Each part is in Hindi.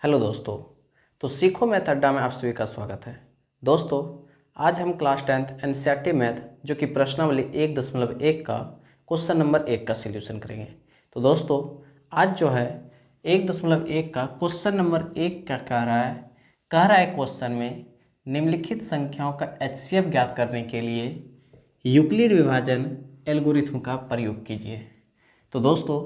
हेलो दोस्तों। तो सीखो मैथ अड्डा में आप सभी का स्वागत है। दोस्तों, आज हम क्लास 10th एनसीईआरटी मैथ जो कि प्रश्नावली 1.1 का क्वेश्चन नंबर 1 का सॉल्यूशन करेंगे। तो दोस्तों, आज जो है 1.1 का क्वेश्चन नंबर 1 क्या कह रहा है क्वेश्चन में निम्नलिखित संख्याओं का एचसीएफ ज्ञात करने के लिए यूक्लिड विभाजन एल्गोरिथ्म का प्रयोग कीजिए। तो दोस्तों,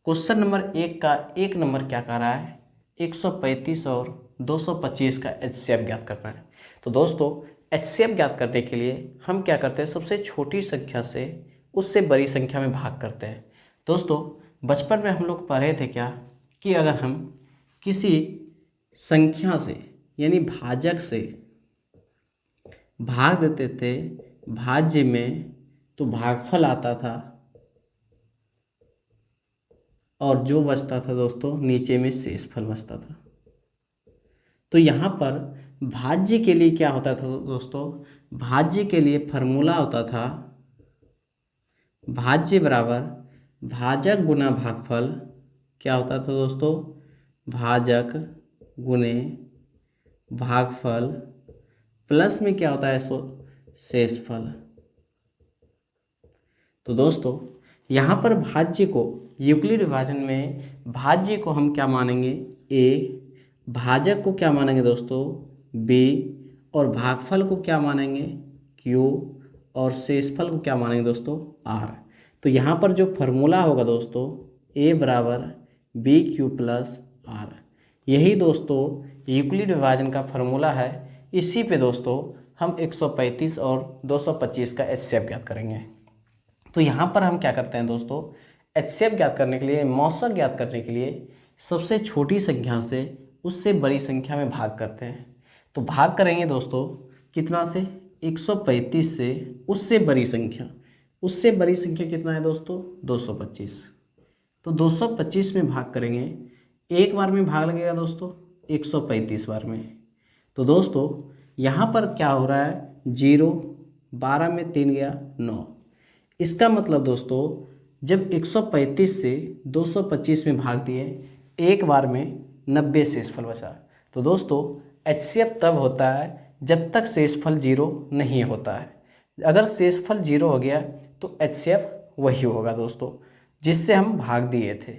क्वेश्चन नंबर 1 का एक नंबर क्या कह रहा है, 135 और 225 का एचसीएफ ज्ञात करना है। तो दोस्तों, एचसीएफ ज्ञात करने के लिए हम क्या करते हैं, सबसे छोटी संख्या से उससे बड़ी संख्या में भाग करते हैं। दोस्तों, बचपन में हम लोग पढ़े थे क्या कि अगर हम किसी संख्या से यानी भाजक से भाग देते थे भाज्य में तो भागफल आता था और जो बचता था दोस्तों नीचे में शेषफल बचता था। तो यहाँ पर भाज्य के लिए क्या होता था दोस्तों, भाज्य के लिए फॉर्मूला होता था भाज्य बराबर भाजक गुना भागफल। क्या होता था दोस्तों, भाजक गुने भागफल प्लस में क्या होता है शेषफल। तो दोस्तों, यहाँ पर भाज्य को यूक्लिड विभाजन में भाज्य को हम क्या मानेंगे, ए, भाजक को क्या मानेंगे दोस्तों, बी, और भागफल को क्या मानेंगे, क्यू, और शेषफल को क्या मानेंगे दोस्तों, आर। तो यहाँ पर जो फॉर्मूला होगा दोस्तों, ए बराबर बी क्यू प्लस आर, यही दोस्तों यूक्लिड विभाजन का फॉर्मूला है। इसी पे दोस्तों हम 135 और 225 का एचसीएफ ज्ञात करेंगे। तो यहाँ पर हम क्या करते हैं दोस्तों, एचसीएफ ज्ञात करने के लिए, मौसक ज्ञात करने के लिए सबसे छोटी संख्या से उससे बड़ी संख्या में भाग करते हैं। तो भाग करेंगे दोस्तों कितना से, 135 से उससे बड़ी संख्या, उससे बड़ी संख्या कितना है दोस्तों, 225। तो 225 में भाग करेंगे, एक बार में भाग लगेगा दोस्तों 135 बार में। तो दोस्तों यहाँ पर क्या हो रहा है, 0, 12 में 3 गया 9। इसका मतलब दोस्तों जब 135 से 225 में भाग दिए, एक बार में 90 शेषफल बचा। तो दोस्तों एचसीएफ तब होता है जब तक शेषफल 0 नहीं होता है। अगर शेषफल 0 हो गया तो एचसीएफ वही होगा दोस्तों जिससे हम भाग दिए थे।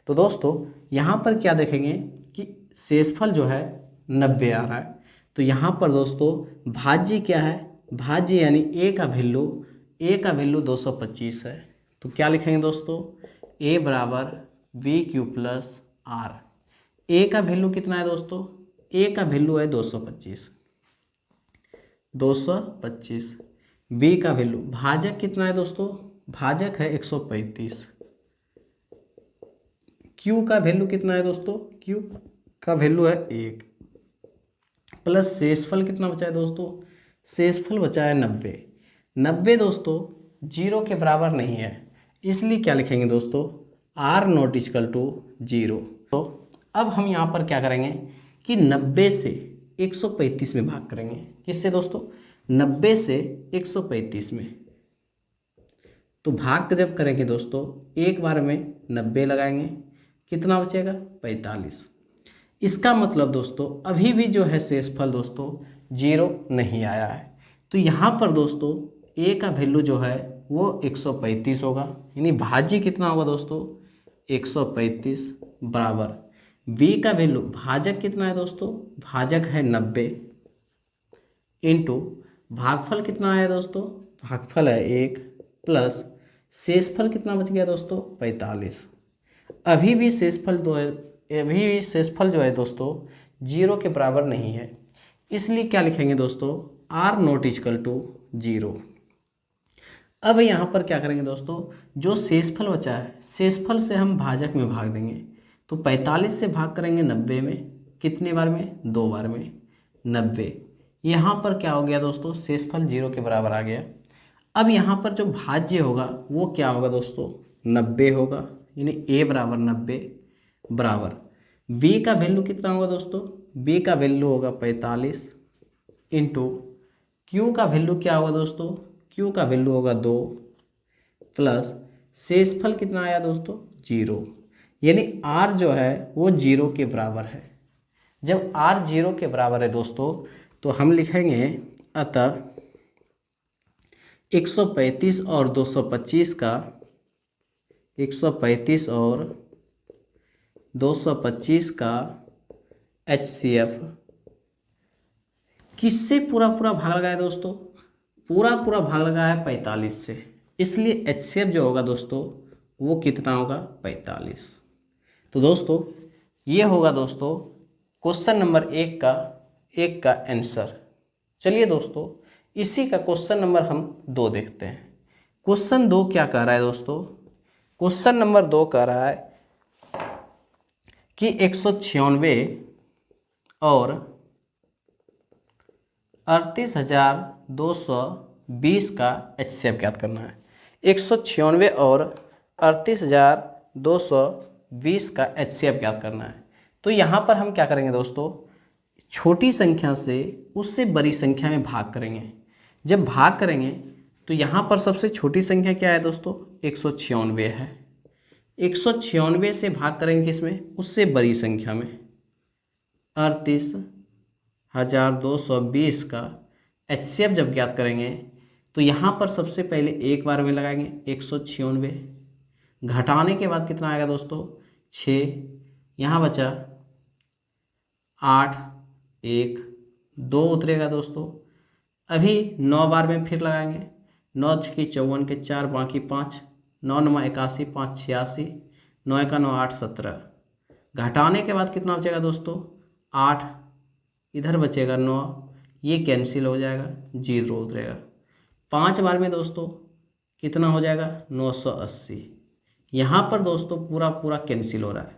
तो दोस्तों यहाँ पर क्या देखेंगे कि शेषफल जो है 90 आ रहा है। तो यहाँ पर दोस्तों भाज्य क्या है, भाज्य यानी ए का वैल्यू 225 है। तो क्या लिखेंगे दोस्तों, ए बराबर बी क्यू प्लस आर। ए का वैल्यू कितना है दोस्तों, ए का वैल्यू है 225, बी का वैल्यू, भाजक कितना है दोस्तों, भाजक है 135, क्यू का वैल्यू कितना है दोस्तों, क्यू का वैल्यू है 1, प्लस शेषफल कितना बचा है दोस्तों, शेषफल बचा है 90 दोस्तों 0 के बराबर नहीं है, इसलिए क्या लिखेंगे दोस्तों, आर नॉट इक्वल टू 0। तो अब हम यहाँ पर क्या करेंगे कि 90 से 135 में भाग करेंगे। किससे दोस्तों, 90 से 135 में। तो भाग जब करेंगे दोस्तों एक बार में 90 लगाएंगे, कितना बचेगा 45। इसका मतलब दोस्तों अभी भी जो है शेषफल दोस्तों 0 नहीं आया है। तो यहाँ पर दोस्तों ए का वैल्यू जो है वो 135 होगा, यानी भाज्य कितना होगा दोस्तों 135 बराबर बी का वैल्यू, भाजक कितना है दोस्तों, भाजक है 90 इंटू भागफल कितना है दोस्तों, भागफल है 1, प्लस शेषफल कितना बच गया दोस्तों 45। अभी भी शेषफल जो है दोस्तों 0 के बराबर नहीं है, इसलिए क्या लिखेंगे दोस्तों, आर नॉट इक्वल टू 0। अब यहाँ पर क्या करेंगे दोस्तों, जो शेषफल बचा है शेषफल से हम भाजक में भाग देंगे। तो 45 से भाग करेंगे 90 में, कितने बार में, 2 बार में 90। यहाँ पर क्या हो गया दोस्तों, शेषफल 0 के बराबर आ गया। अब यहाँ पर जो भाज्य होगा वो क्या होगा दोस्तों 90 होगा, यानी ए बराबर 90 बराबर बी का वैल्यू कितना होगा दोस्तों, बी का वैल्यू होगा 45 इंटू क्यू का वैल्यू क्या होगा दोस्तों, क्यू का वैल्यू होगा 2, प्लस शेषफल कितना आया दोस्तों 0, यानी आर जो है वो 0 के बराबर है। जब r 0 के बराबर है दोस्तों तो हम लिखेंगे अतः 135 और 225 का 135 और 225 का HCF किससे पूरा पूरा भाग लगा है दोस्तों? पूरा पूरा भाग लगा है 45 से, इसलिए HCF जो होगा दोस्तों वो कितना होगा? 45। तो दोस्तों ये होगा दोस्तों क्वेश्चन नंबर 1 का आंसर। चलिए दोस्तों इसी का क्वेश्चन नंबर हम 2 देखते हैं। क्वेश्चन 2 क्या कह रहा है दोस्तों? क्वेश्चन नंबर 2 कह रहा है कि 196 और 38,220 का HCF ज्ञात करना है। 196 और 38,220 का HCF ज्ञात करना है। तो यहाँ पर हम क्या करेंगे दोस्तों? छोटी संख्या से उससे बड़ी संख्या में भाग करेंगे। जब भाग करेंगे तो यहाँ पर सबसे छोटी संख्या क्या है दोस्तों? 196 है। 196 से भाग करेंगे इसमें उससे बड़ी संख्या में 38,220 का HCF जब ज्ञात करेंगे तो यहाँ पर सबसे पहले एक बार में लगाएंगे 196, घटाने के बाद कितना आएगा दोस्तों? 6, यहाँ बचा 8, 1, 2 उतरेगा दोस्तों। अभी 9 बार में फिर लगाएंगे, 9 छक्के 54 के 4 बाकी 5, 9 9 81, 5 86, 9 1 9 8 17, घटाने के बाद कितना बचेगा दोस्तों? 8, इधर बचेगा 9, ये कैंसिल हो जाएगा, 0 उतरेगा। 5 बार में दोस्तों कितना हो जाएगा? 980। यहाँ पर दोस्तों पूरा पूरा कैंसिल हो रहा है।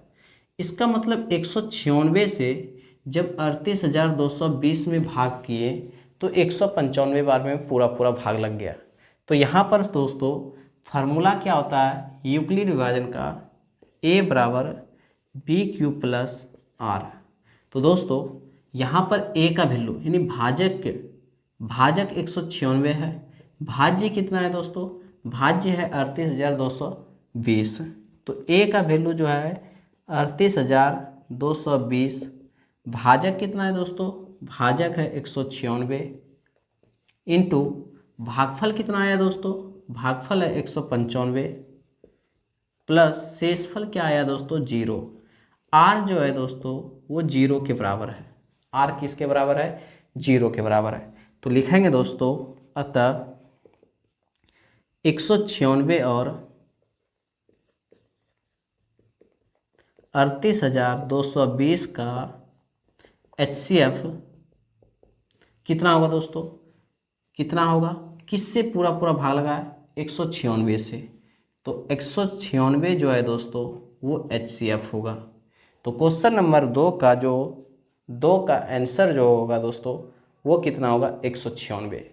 इसका मतलब 196 से जब 38,220 में भाग किए तो 195 बार में पूरा पूरा भाग लग गया। तो यहाँ पर दोस्तों फार्मूला क्या होता है यूक्लिड विभाजन का? A बराबर BQ प्लस R। तो दोस्तों यहाँ पर A का वैल्यू यानी भाजक 196 है, भाज्य कितना है दोस्तों? भाज्य है 38,220। तो A का वैल्यू जो है 38,220, भाजक कितना है दोस्तों? भाजक है 196 इंटू भागफल कितना आया दोस्तों? भागफल है 195 प्लस शेषफल क्या आया दोस्तों? 0। R जो है दोस्तों वो 0 के बराबर है। R किसके बराबर है? 0 के बराबर है। तो लिखेंगे दोस्तों अतः 196 और 38,220 का HCF कितना होगा दोस्तों? कितना होगा? किससे पूरा पूरा भाग लगा है? 196 से। तो 196 जो है दोस्तों वो HCF होगा। तो क्वेश्चन नंबर 2 का आंसर जो होगा दोस्तों वो कितना होगा? 196।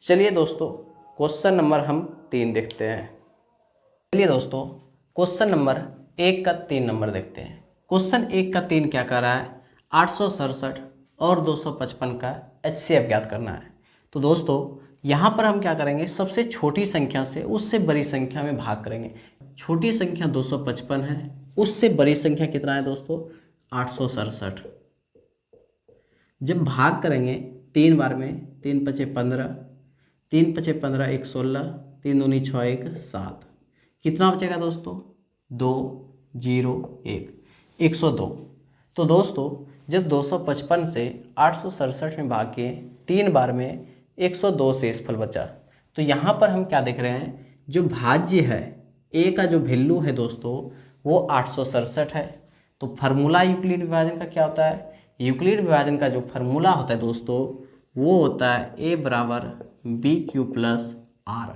चलिए दोस्तों क्वेश्चन नंबर हम 3 देखते हैं। चलिए दोस्तों क्वेश्चन नंबर 1 का 3 नंबर देखते हैं। क्वेश्चन 1 का 3 क्या कर रहा है? 867 और 255 का HCF ज्ञात करना है। तो दोस्तों यहाँ पर हम क्या करेंगे? सबसे छोटी संख्या से उससे बड़ी संख्या में भाग करेंगे। छोटी संख्या 255 है, उससे बड़ी संख्या कितना है दोस्तों? 867। जब भाग करेंगे 3 बार में, 3 5 15, 3 5 15 1 16, 3 दूनी 6 1 7, कितना बचेगा दोस्तों? 2 0 1 102। तो दोस्तों जब 255 से 867 में भाग के 3 बार में 102 शेषफल बचा, तो यहाँ पर हम क्या देख रहे हैं? जो भाज्य है A का जो वैल्यू है दोस्तों वो 867 है। तो फार्मूला यूक्लिड विभाजन का क्या होता है? यूक्लिड विभाजन का जो फार्मूला होता है दोस्तों वो होता है A बराबर BQ प्लस R।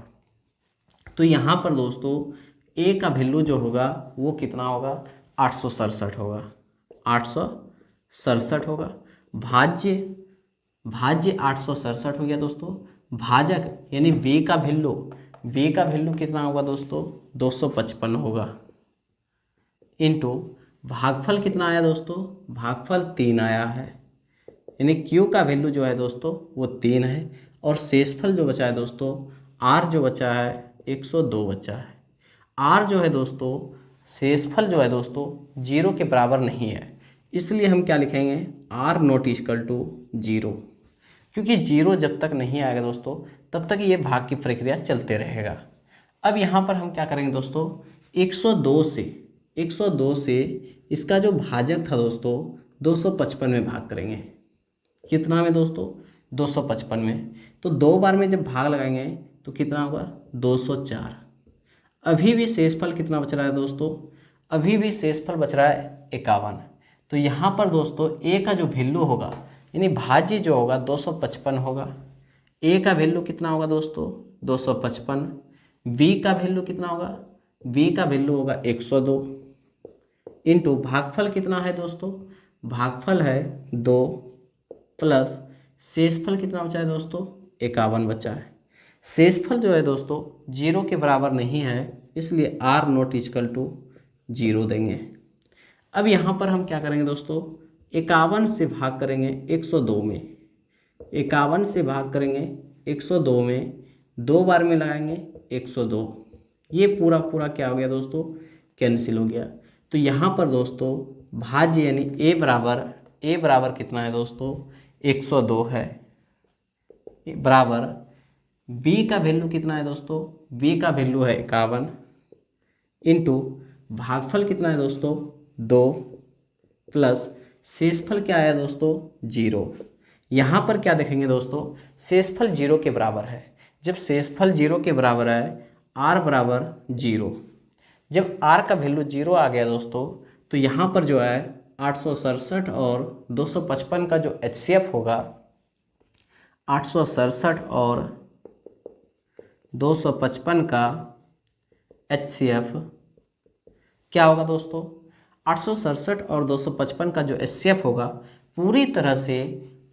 तो यहाँ पर दोस्तों A का वैल्यू जो होगा वो कितना होगा? 867 होगा, 867 होगा। भाज्य 867 हो गया दोस्तों। भाजक यानी V का वैल्यू कितना होगा दोस्तों? 255 होगा इंटू भागफल कितना आया दोस्तों? भागफल 3 आया है, यानी Q का वैल्यू जो है दोस्तों वो 3 है। और शेषफल जो बचा है दोस्तों R जो बचा है 102 बचा है। R जो है दोस्तों शेषफल जो है दोस्तों 0 के बराबर नहीं है, इसलिए हम क्या लिखेंगे, आर नॉट इक्वल टू 0, क्योंकि 0 जब तक नहीं आएगा दोस्तों तब तक ये भाग की प्रक्रिया चलते रहेगा। अब यहाँ पर हम क्या करेंगे दोस्तों, 102 से इसका जो भाजक था दोस्तों 255 में भाग करेंगे। कितना में दोस्तों, 255 में। तो 2 बार में जब भाग लगाएंगे तो कितना होगा, 204। अभी भी शेषफल कितना बच रहा है दोस्तों, अभी भी शेषफल बच रहा है 51। तो यहाँ पर दोस्तों ए का जो वैल्यू होगा यानी भाज्य जो होगा 255 होगा। ए का वैल्यू कितना होगा दोस्तों, 255। बी का वैल्यू कितना होगा, बी का वैल्यू होगा 102 इंटू भागफल कितना है दोस्तों, भागफल है 2 प्लस शेषफल कितना बचा है दोस्तों, 51 बचा है। शेषफल जो है दोस्तों 0 के बराबर नहीं है, इसलिए आर नॉट इक्वल टू 0 देंगे। अब यहाँ पर हम क्या करेंगे दोस्तों, 51 से भाग करेंगे 102 में, 51 से भाग करेंगे 102 में, 2 बार में लगाएंगे 102। ये पूरा पूरा क्या हो गया दोस्तों, कैंसिल हो गया। तो यहाँ पर दोस्तों भाज्य यानी ए बराबर कितना है दोस्तों, 102 है, बराबर बी का वैल्यू कितना है दोस्तों, बी का वैल्यू है 51 इंटू भागफल कितना है दोस्तों 2 प्लस शेषफल क्या आया दोस्तों 0। यहाँ पर क्या देखेंगे दोस्तों, शेषफल 0 के बराबर है। जब शेषफल 0 के बराबर है, आर बराबर 0, जब आर का वैल्यू 0 आ गया दोस्तों तो यहाँ पर जो है 867 और 255 का जो HCF होगा, 867 और 255 का HCF क्या होगा दोस्तों, 867 और 255 का जो HCF होगा पूरी तरह से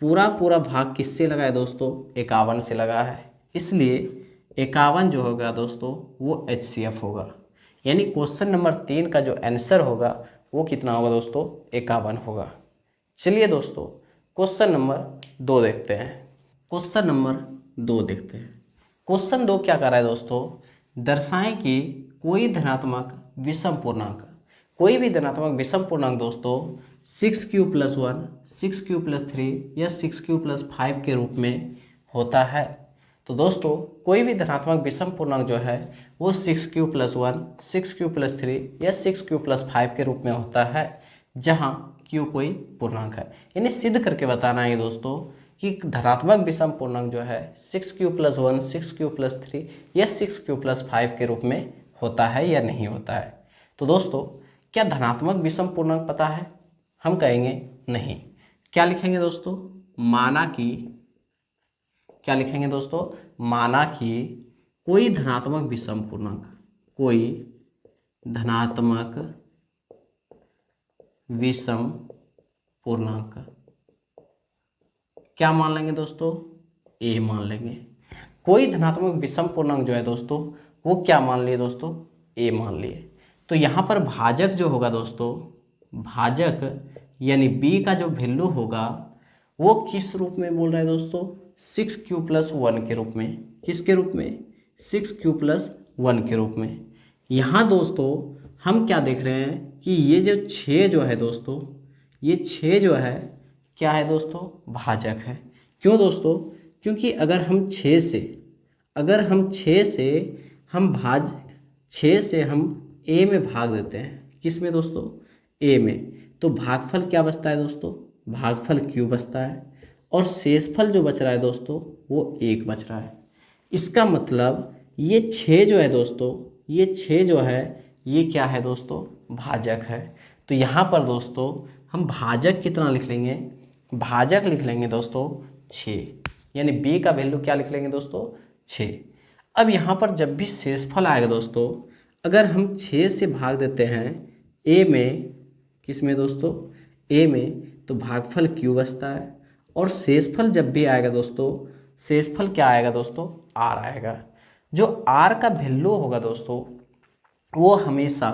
पूरा भाग किससे लगा है दोस्तों, 51 से लगा है। इसलिए 51 जो होगा दोस्तों वो HCF होगा। यानी क्वेश्चन नंबर 3 का जो आंसर होगा वो कितना होगा दोस्तों, 51 होगा। चलिए दोस्तों क्वेश्चन नंबर 2 देखते हैं। क्वेश्चन नंबर 2 देखते हैं। क्वेश्चन 2 क्या कर रहा है दोस्तों, दर्शाएं कि कोई धनात्मक विषम पूर्णांक, कोई भी धनात्मक विषम पूर्णांक दोस्तों 6q + 1, 6q + 3 या 6q + 5 के रूप में होता है। तो दोस्तों कोई भी धनात्मक विषम पूर्णांक जो है वो 6q + 1, 6q + 3 या 6q + 5 के रूप में होता है, जहां q कोई पूर्णांक है। यानी सिद्ध करके बताना है दोस्तों कि धनात्मक विषम पूर्णांक जो है 6q + 1, 6q + 3 या 6q + 5 के रूप में होता है या नहीं होता है। तो दोस्तों क्या धनात्मक विषम पूर्णांक पता है, हम कहेंगे नहीं। क्या लिखेंगे दोस्तों, माना कि, क्या लिखेंगे दोस्तों, माना कि कोई धनात्मक विषम पूर्णांक, कोई धनात्मक विषम पूर्णांक क्या मान लेंगे दोस्तों, ए मान लेंगे। कोई धनात्मक विषम पूर्णांक जो है दोस्तों वो क्या मान लिए दोस्तों, ए मान लिए। तो यहाँ पर भाजक जो होगा दोस्तों, भाजक यानी बी का जो वैल्यू होगा वो किस रूप में बोल रहा है दोस्तों, 6q + 1 के रूप में। किसके रूप में, 6q + 1 के रूप में। यहाँ दोस्तों हम क्या देख रहे हैं कि ये जो 6 जो है दोस्तों, ये 6 जो है क्या है दोस्तों, भाजक है। क्यों दोस्तों, क्योंकि अगर हम 6 से हम ए में भाग देते हैं, किस में दोस्तों, ए में, तो भागफल क्या बचता है दोस्तों, भागफल q बचता है और शेषफल जो बच रहा है दोस्तों वो 1 बच रहा है। इसका मतलब ये 6 जो है दोस्तों, ये 6 जो है ये क्या है दोस्तों, भाजक है। तो यहाँ पर दोस्तों हम भाजक कितना लिख लेंगे, भाजक लिख लेंगे दोस्तों 6, यानी बी का वैल्यू क्या लिख लेंगे दोस्तों, 6। अब यहाँ पर जब भी शेषफल आएगा दोस्तों, अगर हम 6 से भाग देते हैं ए में, किस में दोस्तों, ए में, तो भागफल q बचता है और शेषफल जब भी आएगा दोस्तों, शेषफल क्या आएगा दोस्तों, r आएगा। जो r का वैल्यू होगा दोस्तों वो हमेशा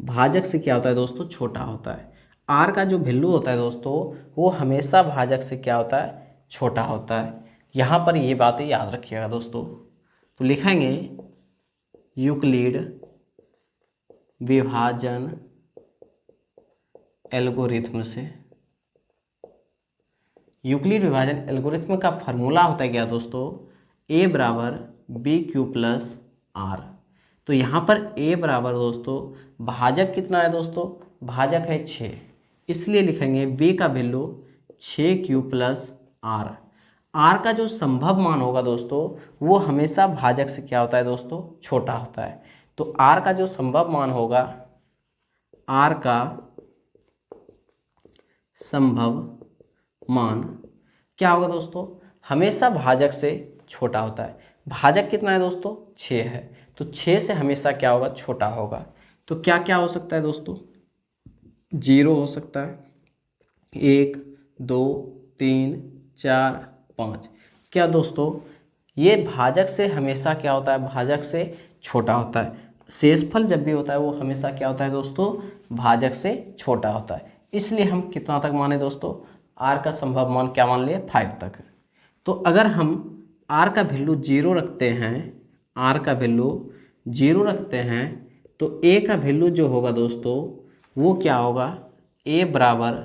भाजक से क्या होता है दोस्तों, छोटा होता है। r का जो वैल्यू होता है दोस्तों वो हमेशा भाजक से क्या होता है, छोटा होता है। यहाँ पर ये बातें याद रखिएगा दोस्तों। तो लिखेंगे यूक्लिड विभाजन एल्गोरिथ्म से, यूक्लिड विभाजन एल्गोरिथम का फार्मूला होता है क्या दोस्तों, a बराबर बी क्यू प्लस आर। तो यहाँ पर a बराबर दोस्तों भाजक कितना है दोस्तों, भाजक है 6, इसलिए लिखेंगे b का value 6q plus are. Are का जो संभव मान होगा दोस्तों वो हमेशा भाजक से क्या होता है दोस्तों, छोटा होता है। तो आर का जो संभव मान होगा, आर का संभव मान क्या होगा दोस्तों, हमेशा भाजक से छोटा होता है। भाजक कितना है दोस्तों, 6 है, तो 6 से हमेशा क्या होगा, छोटा होगा। तो क्या क्या हो सकता है दोस्तों, 0 हो सकता है, 1 2 3 4 5। क्या दोस्तों, ये भाजक से हमेशा क्या होता है, भाजक से छोटा होता है। शेषफल जब भी होता है वो हमेशा क्या होता है दोस्तों, भाजक से छोटा होता है। इसलिए हम कितना तक माने दोस्तों, आर का संभव मान क्या मान लिए, 5 तक। तो अगर हम आर का वैल्यू 0 रखते हैं, आर का वैल्यू 0 रखते हैं, तो ए का वैल्यू जो होगा दोस्तों वो क्या होगा, ए बराबर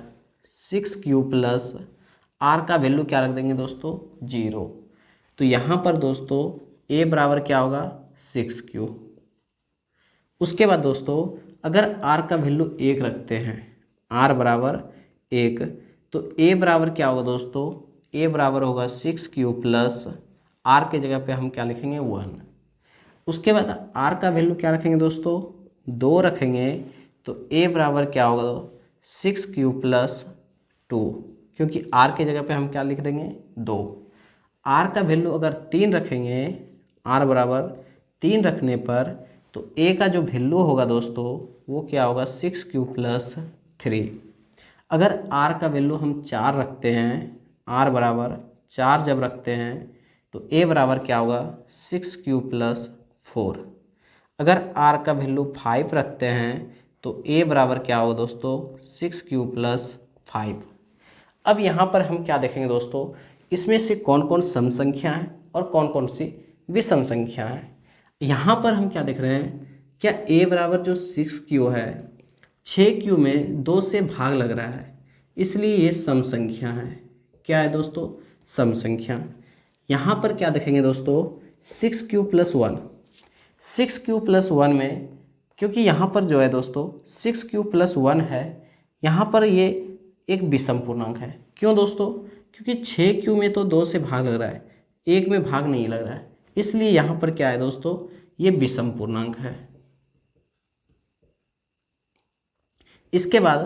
6q प्लस आर का वैल्यू क्या रख देंगे दोस्तों, 0। तो यहाँ पर दोस्तों ए बराबर क्या होगा, 6q। उसके बाद दोस्तों अगर आर का वैल्यू 1 रखते हैं, आर बराबर 1, तो ए बराबर क्या होगा दोस्तों, ए बराबर होगा 6q प्लस आर के जगह पे हम क्या लिखेंगे, 1। उसके बाद आर का वैल्यू क्या रखेंगे दोस्तों, 2 रखेंगे, तो ए बराबर क्या होगा, 6q प्लस 2, क्योंकि आर के जगह पे हम क्या लिख देंगे, 2। आर का वैल्यू अगर 3 रखेंगे, आर बराबर 3 रखने पर, तो ए का जो वैल्यू होगा दोस्तों वो क्या होगा, 6q प्लस 3। अगर आर का वैल्यू हम 4 रखते हैं, आर बराबर 4 जब रखते हैं, तो ए बराबर क्या होगा, 6q प्लस 4। अगर आर का वैल्यू 5 रखते हैं, तो ए बराबर क्या होगा दोस्तों, 6q प्लस 5। अब यहाँ पर हम क्या देखेंगे दोस्तों, इसमें से कौन कौन सम संख्या है और कौन कौन सी विषम संख्या है। यहाँ पर हम क्या देख रहे हैं, क्या a बराबर जो 6q है, 6q में 2 से भाग लग रहा है, इसलिए ये सम संख्या है। क्या है दोस्तों, सम संख्या। यहाँ पर क्या देखेंगे दोस्तों, 6q प्लस 1, 6q प्लस 1 में, क्योंकि यहाँ पर जो है दोस्तों 6q प्लस 1 है, यहाँ पर ये एक विषम पूर्णांक है। क्यों दोस्तों, क्योंकि 6q में तो 2 से भाग लग रहा है, 1 में भाग नहीं लग रहा है, इसलिए यहाँ पर क्या है दोस्तों, ये विषम पूर्णांक है। इसके बाद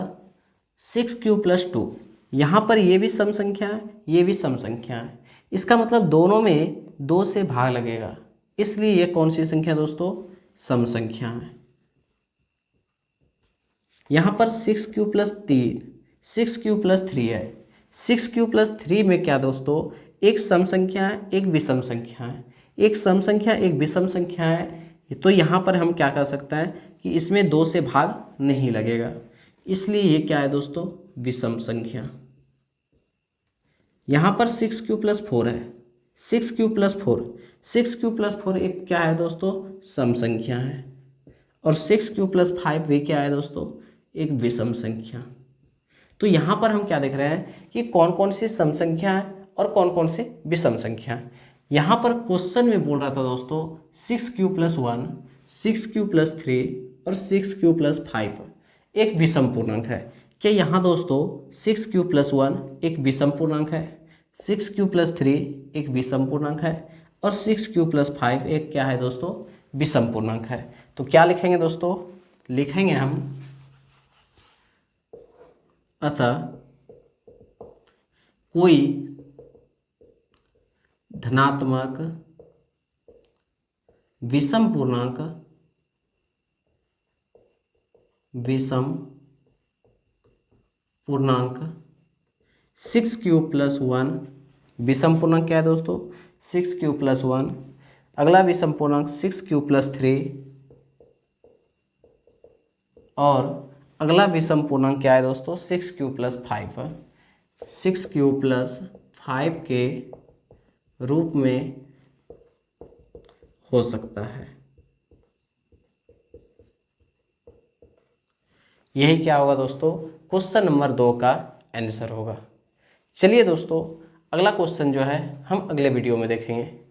6q प्लस 2, यहाँ पर ये भी सम संख्या है, ये भी सम संख्या है। इसका मतलब दोनों में 2 से भाग लगेगा, इसलिए ये कौन सी संख्या दोस्तों, सम संख्या है। यहाँ पर 6q प्लस 3, 6q प्लस 3 है। 6q प्लस 3 में क्या दोस्तों, एक सम संख्या है, एक विषम संख्या है। एक सम संख्या एक विषम संख्या है, तो यहाँ पर हम क्या कर सकते हैं कि इसमें 2 से भाग नहीं लगेगा, इसलिए ये क्या है दोस्तों, विषम संख्या। यहाँ पर 6q प्लस 4 है, 6q प्लस 4, 6q प्लस 4 एक क्या है दोस्तों, सम संख्या है। और 6q प्लस 5 वे क्या है दोस्तों, एक विषम संख्या। तो यहाँ पर हम क्या देख रहे हैं कि कौन कौन सी सम संख्या है और कौन कौन से विषम संख्या है। यहाँ पर क्वेश्चन में बोल रहा था दोस्तों 6q प्लस 1, 6q प्लस 3 और 6q प्लस 5 एक विषम पूर्णांक है। क्या यहाँ दोस्तों 6q प्लस 1 एक विषम पूर्णांक है, 6q प्लस 3 एक विषम पूर्णांक है और 6q प्लस 5 एक क्या है दोस्तों, विषम पूर्णांक है। तो क्या लिखेंगे दोस्तों, लिखेंगे हम अतः कोई धनात्मक विषम पूर्णांक, विषम पूर्णांक 6q प्लस 1, विषम पूर्णांक क्या है दोस्तों, 6q प्लस 1। अगला विषम पूर्णांक 6q प्लस 3 और अगला विषम पूर्णांक क्या है दोस्तों, 6q प्लस 5। 6q प्लस 5 के रूप में हो सकता है। यही क्या होगा दोस्तों, क्वेश्चन नंबर 2 का आंसर होगा। चलिए दोस्तों, अगला क्वेश्चन जो है हम अगले वीडियो में देखेंगे।